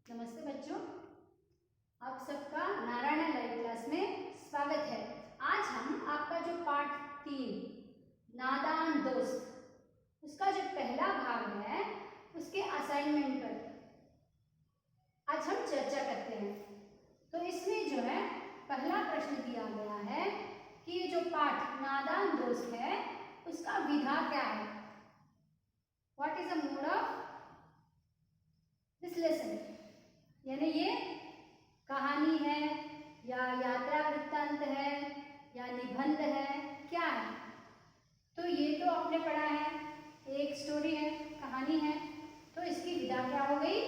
नमस्ते बच्चों, आप सबका नारायण लाइव क्लास में स्वागत है। आज हम आपका जो पाठ 3 नादान दोस्त उसका जो पहला भाग है उसके असाइनमेंट पर आज हम चर्चा करते हैं। तो इसमें जो है पहला प्रश्न दिया गया है कि ये जो पाठ नादान दोस्त है उसका विधा क्या है। What is the mode of this lesson, यानी ये कहानी है या यात्रा वृत्तांत है या निबंध है, क्या है। तो ये तो आपने पढ़ा है, एक स्टोरी है, कहानी है, तो इसकी विधा क्या हो गई,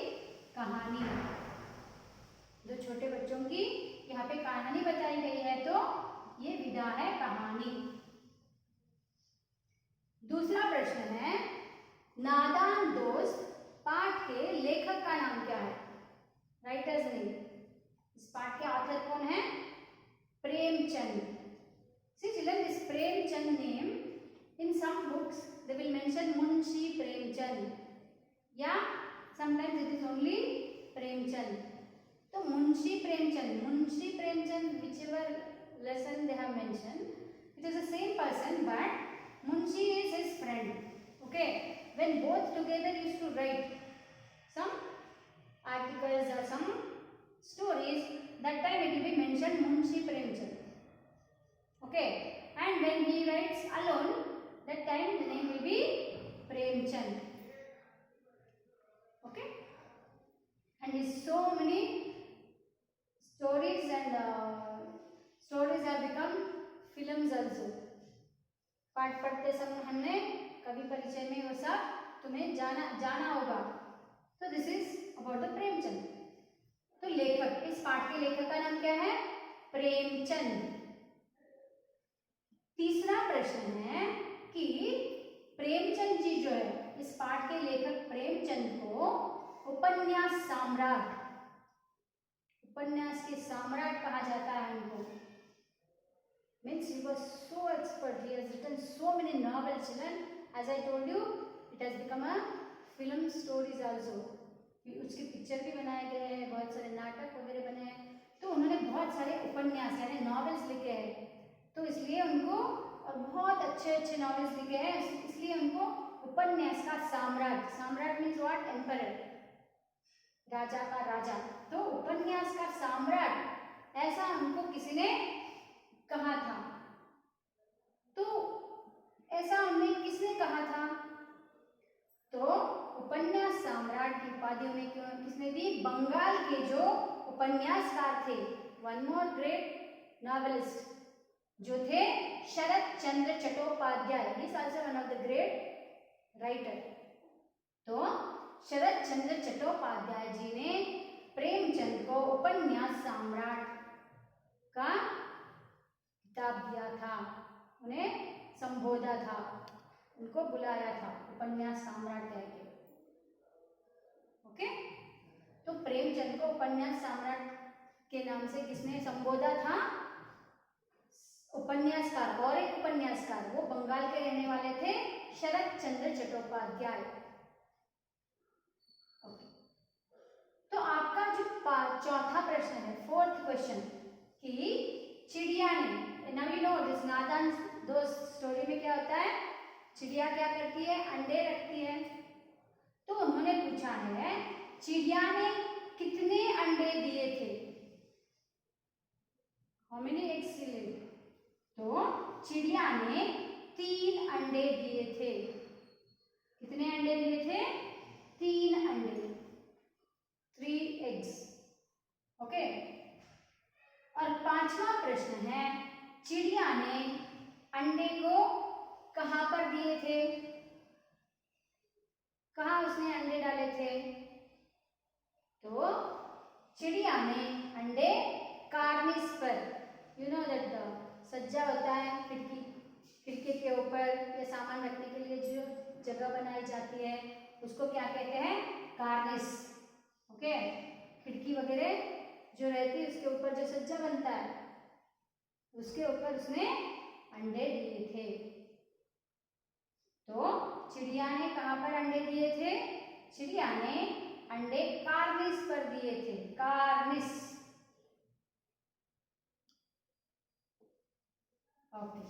कहानी। जो छोटे बच्चों की यहाँ पे कहानी बताई गई है तो ये विधा है, कहानी। दूसरा प्रश्न है नादान दोस्त पाठ के लेखक का नाम क्या है, राइटर्स नेम। इस पाठ के ऑथर कौन है, Premchand. See children, this Premchand name in some books they will mention Munshi Premchand, yeah, sometimes it is only Premchand. तो Munshi Premchand whichever lesson they have mentioned, it is the same person but Munshi is his friend. Okay, when both together used to write some articles or some stories, that time it will be mentioned Munshi Premchand. Okay, and when he writes alone, that time the name will be Premchand. Okay, and his so many stories and stories have become films also. पाठ पढ़ते समय हमने कवि परिचय में वो सब तुम्हें जाना होगा। तो this is about the Premchand. तो लेखक, इस पाठ के लेखक का नाम क्या है, प्रेमचंद। तीसरा प्रश्न है कि प्रेमचंद जी जो है, इस पाठ के लेखक प्रेमचंद को उपन्यास सम्राट, उपन्यास के सम्राट कहा जाता है उनको। Means he was so expert, he has written so many novels, children. As I told you, it has become a film stories also. उसके पिक्चर भी बनाए गए हैं, बहुत सारे नाटक वगैरह बने हैं। तो उन्होंने बहुत सारे उपन्यास यानी नॉवेल्स लिखे हैं, तो इसलिए उनको, और बहुत अच्छे अच्छे नॉवेल्स लिखे हैं, इसलिए उनको उपन्यास का सम्राट, सम्राट मीन्स व्हाट, एम्परर, राजा का राजा। तो उपन्यास का सम्राट ऐसा उनको किसी ने कहा था। तो ऐसा उन्हें किसने कहा था, तो उपन्यास सम्राट की उपाधि उन्हें किसने दी, बंगाल के जो उपन्यासकार थे, वन मोर ग्रेट नॉवेलिस्ट जो थे Sharat Chandra Chattopadhyay, he is also one of the great writer. तो शरत चंद्र चट्टोपाध्याय जी ने प्रेमचंद को उपन्यास सम्राट का खिताब दिया था, उन्हें संबोधा था, उनको बुलाया था उपन्यास सम्राट कहकर। ओके, तो प्रेमचंद को उपन्यास सम्राट के नाम से किसने संबोधा था, उपन्यासकार, और एक उपन्यासकार, वो बंगाल के रहने वाले थे, शरत चंद्र चट्टोपाध्याय। तो आपका जो चौथा प्रश्न है, फोर्थ क्वेश्चन, कि चिड़िया ने, नाउ यू नो दिस नादान दोस्त स्टोरी में क्या होता है, चिड़िया क्या करती है, अंडे रखती है। तो उन्होंने पूछा है चिड़िया ने कितने अंडे दिए थे, how many eggs she laid. तो चिड़िया ने 3 अंडे दिए थे। कितने अंडे दिए थे, 3 अंडे, 3 eggs। ओके, और पांचवा प्रश्न है चिड़िया ने अंडे को कहां पर दिए थे, कहां उसने अंडे डाले थे। तो चिड़िया ने अंडे कार्निस पर, यू नो दैट सज्जा होता है खिड़की के ऊपर या सामान रखने के लिए जो जगह बनाई जाती है उसको क्या कहते हैं, कार्निस। ओके, खिड़की वगैरह जो रहती है उसके ऊपर जो सज्जा बनता है उसके ऊपर उसने अंडे दिए थे। तो चिड़िया ने कहां पर अंडे दिए थे, चिड़िया ने अंडे कार्निस पर दिए ओके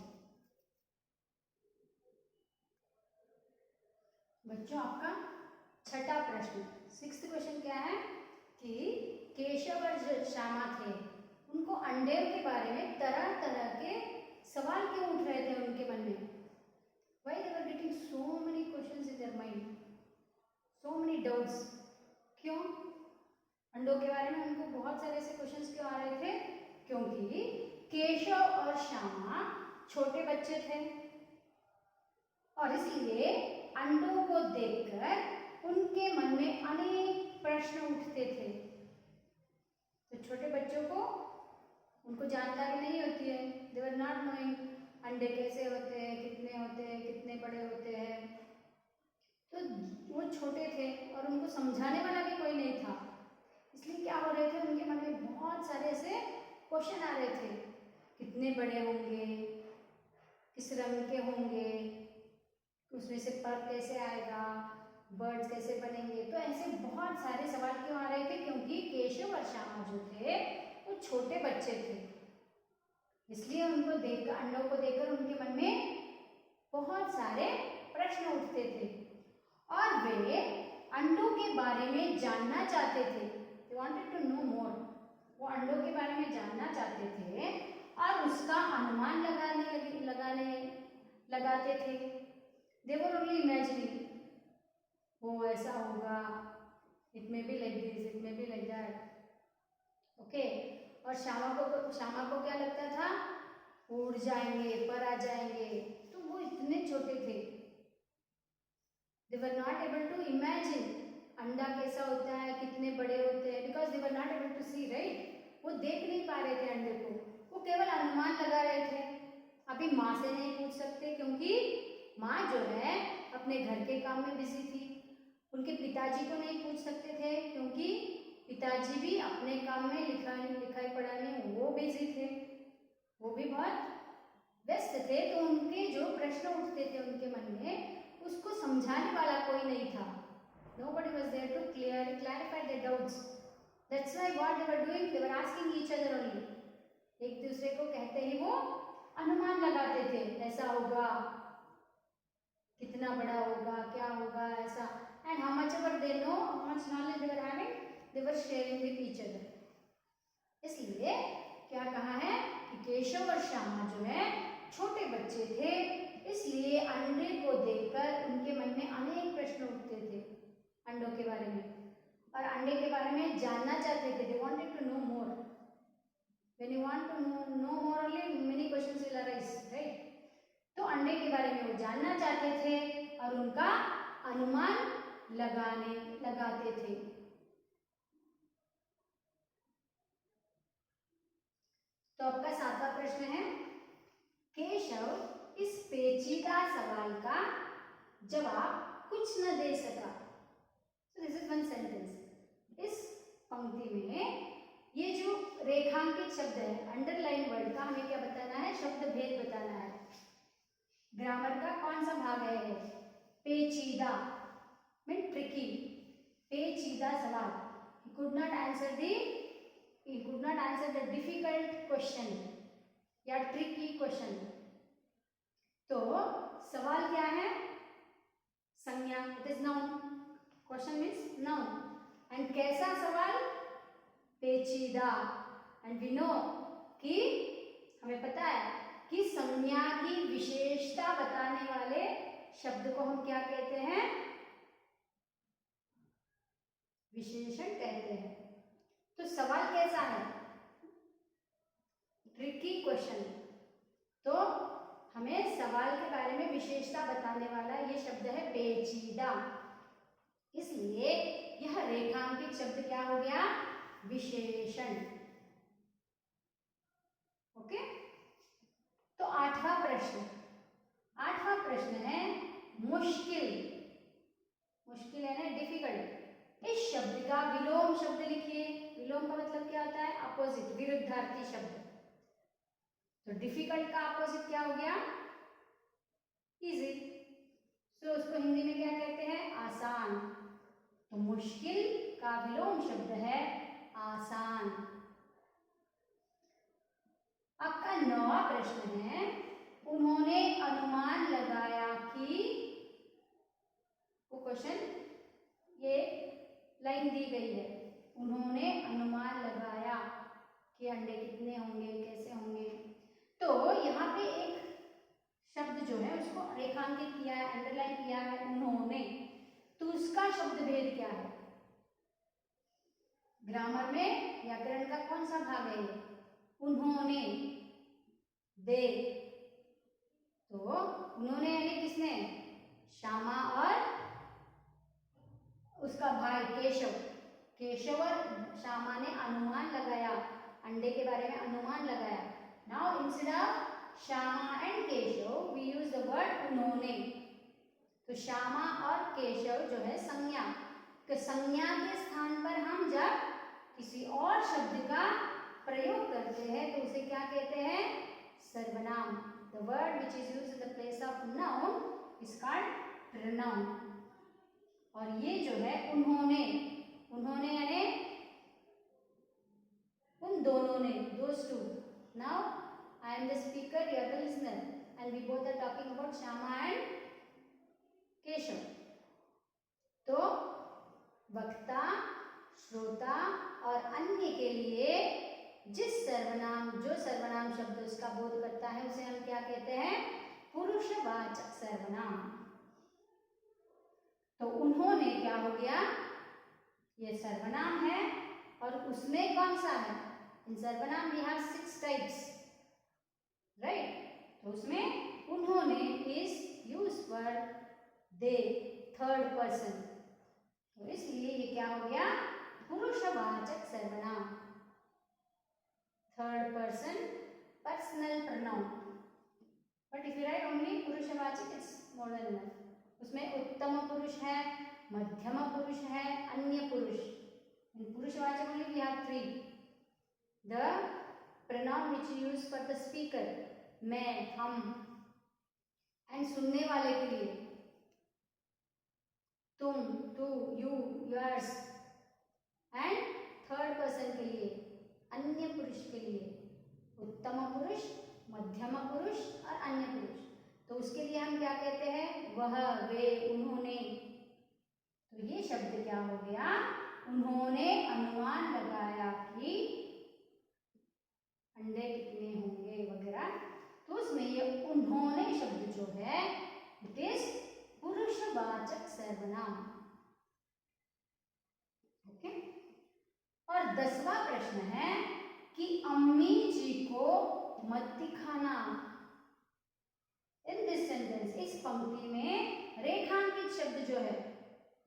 बच्चों, आपका छठा प्रश्न, 6th क्वेश्चन क्या है कि केशव और जो श्यामा थे उनको अंडे के बारे में तरह तरह के सवाल क्यों उठ रहे थे उनके मन में? Why they were getting so many questions in their mind, so many doubts? क्यों? अंडों के बारे में उनको बहुत सारे ऐसे क्वेश्चंस क्यों आ रहे थे? क्योंकि केशव और श्यामा छोटे बच्चे थे और इसलिए अंडों को देखकर उनके मन में अनेक प्रश्न उठते थे। तो छोटे बच्चों को उनको जानकारी नहीं होती है, दे वर नॉट नोइंग अंडे कैसे होते हैं, कितने बड़े होते हैं। तो वो छोटे थे और उनको समझाने वाला भी कोई नहीं था, इसलिए क्या हो रहे थे उनके मन में बहुत सारे ऐसे क्वेश्चन आ रहे थे, कितने बड़े होंगे, किस रंग के होंगे, उसमें से पर कैसे आएगा, बर्ड्स कैसे बनेंगे। तो ऐसे बहुत सारे सवाल क्यों आ रहे थे? क्योंकि केशव और श्यामा जो थे वो छोटे बच्चे थे, इसलिए उनको देखकर, अंडों को देखकर उनके मन में बहुत सारे प्रश्न उठते थे और वे अंडों के बारे में जानना चाहते थे। They wanted to know more. वो अंडों के बारे में जानना चाहते थे और उसका अनुमान लगाते थे। They were only imagining. वो ऐसा होगा, it may be like this, it may be like that. Okay और श्यामा को क्या लगता था? उड़ जाएंगे, पर आ जाएंगे। तो वो इतने छोटे थे, they were not able to imagine अंडा कैसा होता है, कितने बड़े होते हैं, because they were not able to see, right? वो देख नहीं पा रहे थे अंडे को, वो केवल अनुमान लगा रहे थे। अभी माँ से नहीं पूछ सकते क्योंकि माँ जो है अपने घर के काम में बिजी थी। उनके पिताजी को नहीं पूछ सकते थे क्योंकि पिताजी भी अपने काम में लिखाई पढ़ाने वो बिजी थे, वो भी बहुत व्यस्त थे। तो उनके जो प्रश्न उठते थे उनके मन में, उसको समझाने वाला कोई नहीं था। Nobody was there to clarify their doubts. That's why what they were doing, they were asking each other only. एक दूसरे को कहते ही वो अनुमान लगाते थे, ऐसा होगा, कितना बड़ा होगा, क्या होगा, ऐसा। And how much ever they know, how much knowledge they were having, they were sharing with each other. इसलिए क्या कहा है कि केशव और श्यामा जो है छोटे बच्चे थे, इसलिए अंडे को देखकर उनके मन में अनेक प्रश्न उठते थे अंडों के बारे में, और अंडे के बारे में जानना चाहते थे। They wanted to know more. When you want to know more, only many questions will arise, right? तो अंडे के बारे में वो जानना चाहते थे और उनका अनुमान लगाते थे। तो आपका 7वां प्रश्न है, केशव इस पेचीदा सवाल का जवाब कुछ न दे सका। So this is one sentence. इस पंक्ति में ये जो रेखांकित शब्द है, अंडरलाइन वर्ड का हमें क्या बताना है? शब्द भेद बताना है। ग्रामर का कौन सा भाग है? पेचीदा मीन ट्रिकी, पेचीदा सवाल। He could not answer the difficult question या ट्रिकी क्वेश्चन। तो सवाल क्या है? संज्ञा, it is noun. Question means noun. And कैसा सवाल? पेचीदा। एंड वी नो कि हमें पता है कि संज्ञा की विशेषता बताने वाले शब्द को हम क्या कहते हैं? विशेषण कहते हैं। तो सवाल कैसा है? Tricky question. तो हमें सवाल के बारे में विशेषता बताने वाला ये शब्द है पेचीदा, इसलिए यह रेखांकित शब्द क्या हो गया? विशेषण। ओके। तो 8वां प्रश्न है मुश्किल। मुश्किल है ना, डिफिकल्ट। इस शब्द का विलोम शब्द लिखिए। विलोम का मतलब क्या होता है? अपोजिट, विरुद्धार्थी शब्द। तो डिफिकल्ट का अपोजिट क्या हो गया? इजी। तो उसको हिंदी में क्या कहते हैं? आसान। तो मुश्किल का विलोम शब्द है आसान। आपका 9वां प्रश्न है उन्होंने अनुमान लगाया कि, वो क्वेश्चन, ये लाइन दी गई है, उन्होंने अनुमान लगाया कि अंडे कितने होंगे, कैसे होंगे। तो यहाँ पे एक शब्द जो है उसको रेखांकित किया है, अंडरलाइन किया है, उन्होंने। तो उसका शब्द भेद क्या है? ग्रामर में व्याकरण का कौन सा भाग है ये? उन्होंने, दे। तो उन्होंने यानी किसने? श्यामा और उसका भाई केशव। केशव और श्यामा ने अनुमान लगाया, अंडे के बारे में अनुमान लगाया। Now instead of Shyama and Keshav we use the word उन्होंने। तो श्यामा और केशव जो है संज्ञा, तो संज्ञा के स्थान पर हम जब किसी और शब्द का प्रयोग करते हैं तो उसे क्या कहते हैं? सर्वनाम। The word which is used in the place of noun is called pronoun. और ये जो है उन्होंने, उन्होंने यानी उन दोनों ने, those two. Now I am the speaker, you are the listener, and we both are talking about Shama and Keshav. तो वक्ता, श्रोता और अन्य के लिए जिस सर्वनाम, जो सर्वनाम शब्द उसका बोध करता है उसे हम क्या कहते हैं? पुरुषवाचक सर्वनाम। तो उन्होंने क्या हो गया? ये सर्वनाम है और उसमें कौन सा है? इन सर्वनाम वी हैव 6 टाइप्स, राइट? तो उसमें उन्होंने is used for they, third person. तो इसलिए ये क्या हो गया? पुरुषवाचक सर्वनाम, third person personal pronoun. But if you right only पुरुषवाचक इट्स मोर देन इनफ। उसमें उत्तम पुरुष है, मध्यम पुरुष है, अन्य पुरुष। इन पुरुषवाचक only we have 3। The pronoun which you use for the speaker, मैं, हम, एंड सुनने वाले के लिए तुम, तू, you, yours, and third person के लिए, अन्य पुरुष के लिए, उत्तम पुरुष, मध्यम पुरुष और अन्य पुरुष। तो उसके लिए हम क्या कहते हैं? वह, वे, उन्होंने। तो ये शब्द क्या हो गया? उन्होंने अनुमान लगाया कि अंडे कितने होंगे वगैरह। तो उसमें ये उन्होंने शब्द जो है इट इज पुरुषवाचक सर्वनाम। ओके। और 10वां प्रश्न है कि अम्मी जी को मत दिखाना। इन दिस सेंटेंस, इस पंक्ति में रेखांकित शब्द जो है,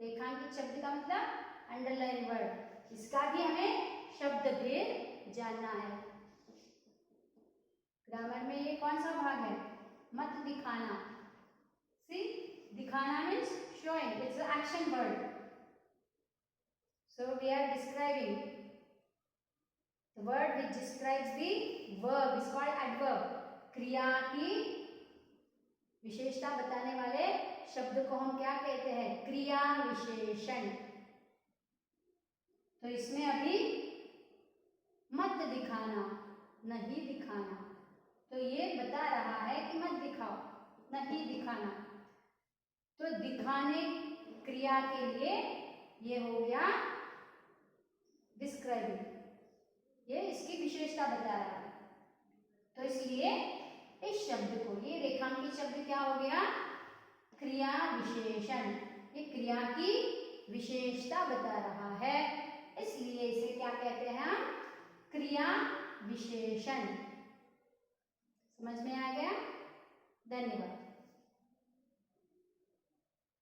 रेखांकित शब्द का मतलब अंडरलाइन वर्ड, इसका भी हमें शब्द भेद जानना है। ग्रामर में ये कौन सा भाग है? मत दिखाना। सी, दिखाना means showing, it's an action word. So we are describing. The word which describes the verb is called adverb. क्रिया की विशेषता बताने वाले शब्द को हम क्या कहते हैं? क्रिया विशेषण। तो इसमें अभी मत दिखाना, नहीं दिखाना, तो ये बता रहा है कि मत दिखाओ, नहीं दिखाना। तो दिखाने क्रिया के लिए ये हो गया डिस्क्राइबिंग, ये इसकी विशेषता बता रहा है। तो इसलिए इस शब्द को, ये रेखांकित शब्द क्या हो गया? क्रिया विशेषण। ये क्रिया की विशेषता बता रहा है, इसलिए इसे क्या कहते हैं हम? क्रिया विशेषण। समझ में आ गया? धन्यवाद।